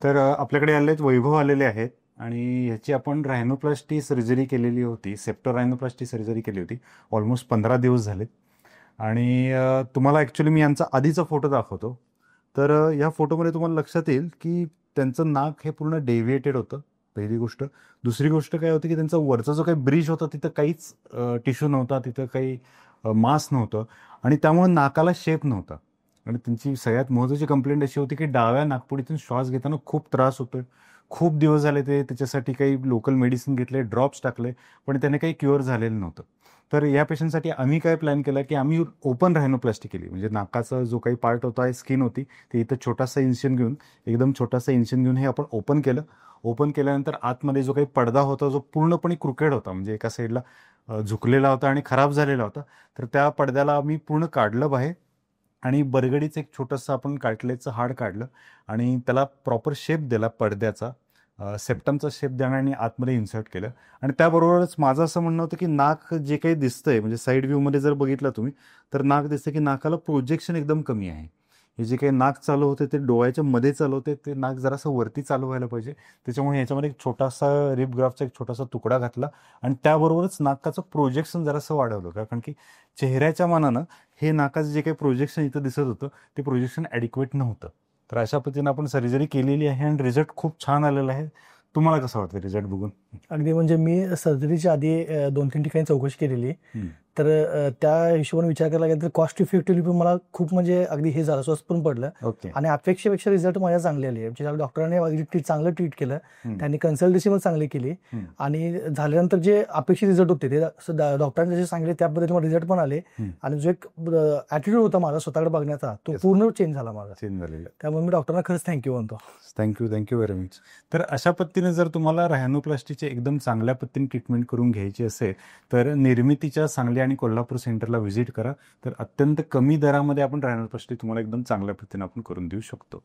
तर आपल्याकडे वैभव आलेले आहेत आणि ह्याची आपण रायनोप्लास्टी सर्जरी केलेली होती. सेप्टो रायनोप्लास्टी सर्जरी केली होती. ऑलमोस्ट 15 दिवस झालेत आणि तुम्हाला ॲक्च्युली मी यांचा आधीचा फोटो दाखवतो. तर या फोटोमध्ये तुम्हाला लक्षात येईल की त्यांचं नाक हे पूर्ण डेव्हिएटेड होतं, पहिली गोष्ट. दुसरी गोष्ट काय होती की त्यांचा वरचा जो काही ब्रिज होता तिथं काहीच टिश्यू नव्हता, तिथं काही मांस नव्हतं आणि त्यामुळे नाकाला शेप नव्हता. आणि त्यांची सगळ्यात महत्त्वाची कंप्लेंट अशी होती की डाव्या नाकपुडीतून श्वास घेताना खूप त्रास होतोय. खूप दिवस झाले ते त्याच्यासाठी काही लोकल मेडिसिन घेतले, ड्रॉप्स टाकले, पण त्याने काही क्युअर झालेलं नव्हतं. तर या पेशंटसाठी आम्ही काय प्लॅन केला की आम्ही ओपन रायनोप्लास्टी केली. म्हणजे नाकाचा जो काही पार्ट होता, स्किन होती, ते इथं छोटासा इन्शन घेऊन, एकदम छोटासा इन्शन घेऊन हे आपण ओपन केलं. ओपन केल्यानंतर आतमध्ये जो काही पडदा होता, जो पूर्णपणे क्रुकेड होता, म्हणजे एका साईडला झुकलेला होता आणि खराब झालेला होता, तर त्या पडद्याला आम्ही पूर्ण काढलं बाहेर आणि बरगडीचं एक छोटंसं आपण कार्टिलेजचं हाड काढलं आणि त्याला प्रॉपर शेप दिला पडद्याचा, सेप्टमचा शेप देणं आणि आतमध्ये इन्सर्ट केलं. आणि त्याबरोबरच माझं असं म्हणणं होतं की नाक जे काही दिसतंय, म्हणजे साईड व्ह्यूमध्ये जर बघितलं तुम्ही, तर नाक दिसतं की नाकाला प्रोजेक्शन एकदम कमी आहे. हे जे काही नाक चालू होते ते डोळ्याच्या मध्ये चालू होते, ते नाक जरासं वरती चालू व्हायला पाहिजे. त्याच्यामुळे ह्याच्यामध्ये एक छोटासा रिब ग्राफ्टचा एक छोटासा तुकडा घातला आणि त्याबरोबरच नाकाचं प्रोजेक्शन जरासं वाढवलं, कारण की चेहऱ्याच्या मानानं हे नाकाचं जे काही प्रोजेक्शन इथं दिसत होतं ते प्रोजेक्शन ॲडिक्वेट नव्हतं. तर अशा पद्धतीनं आपण सर्जरी केलेली आहे आणि रिझल्ट खूप छान आलेला आहे. तुम्हाला कसं वाटतं रिझल्ट बघून? अगदी म्हणजे मी सर्जरीच्या आधी 2-3 ठिकाणी चौकशी केलेली. तर त्या हिशोबाने विचार करायला गेला तर कॉस्ट इफेक्टिव्हली पण मला खूप म्हणजे अगदी हे झालं, स्वस्त पण पडलं ओके. आणि अपेक्षेपेक्षा रिझल्ट माझ्या चांगले आले. म्हणजे डॉक्टरांनी अगदी चांगलं ट्रीट केलं, त्यांनी कन्सल्टेशन पण चांगली केली आणि झाल्यानंतर जे अपेक्षित रिझल्ट होते ते डॉक्टरांनी जसे सांगितले त्या पद्धतीने रिझल्ट पण आले आणि जो एक ॲटिट्यूड होता माझा स्वतःकडे बघण्याचा तो पूर्ण चेंज झाला माझा. चेंज झालेलं. त्यामुळे मी डॉक्टरांना खरंच थँक्यू म्हणतो. Thank you very much. तर अशा पद्धतीने जर तुम्हाला रायनोप्लास्टीचे एकदम चांगल्या पद्धतीने ट्रीटमेंट करून घ्यायची असेल तर निर्मितीच्या सांगली आणि कोल्हापूर सेंटरला व्हिजिट करा. तर अत्यंत कमी दरामध्ये आपण रायनोप्लास्टी तुम्हाला एकदम चांगल्या पद्धतीने आपण करून देऊ शकतो.